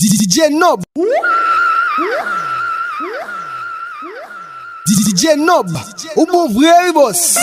DJ Nob. DJ Nob. O move aí, boss.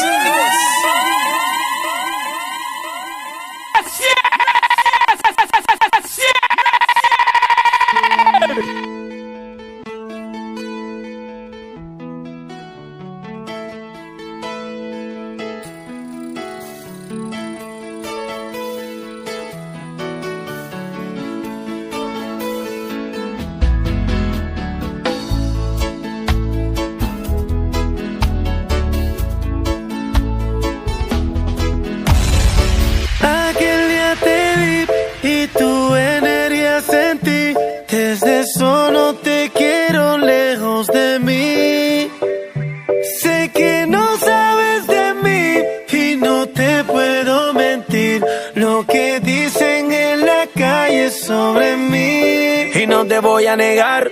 Aquel día te vi y tu energía sentí. Desde eso no te quiero lejos de mí. Sé que no sabes de mí y no te puedo mentir. Lo que dicen en la calle sobre mí. Y no te voy a negar